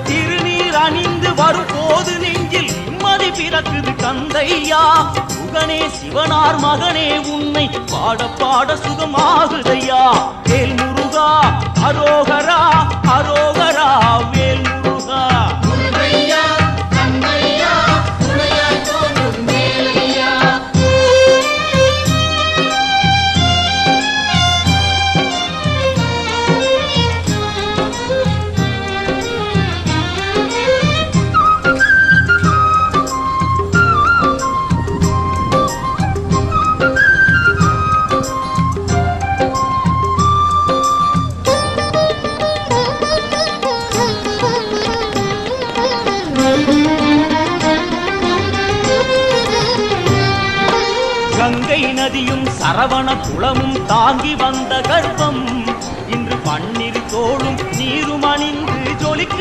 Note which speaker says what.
Speaker 1: திருநீர் அணிந்து வரும் போது நெஞ்சில் நிம்மதி பிறக்குது கந்தையா. சுகனே சிவனார் மகனே உன்னை பாட பாட சுகமாகுதையா. வேல் முருகா அரோகரா அரோகரா வேல் முருகா. கங்கை நதியும் சரவண குளமும் தாங்கி வந்த கர்ப்பம் இன்று பன்னிரு தோளும் நீரும் அணிந்து ஜொலிக்கு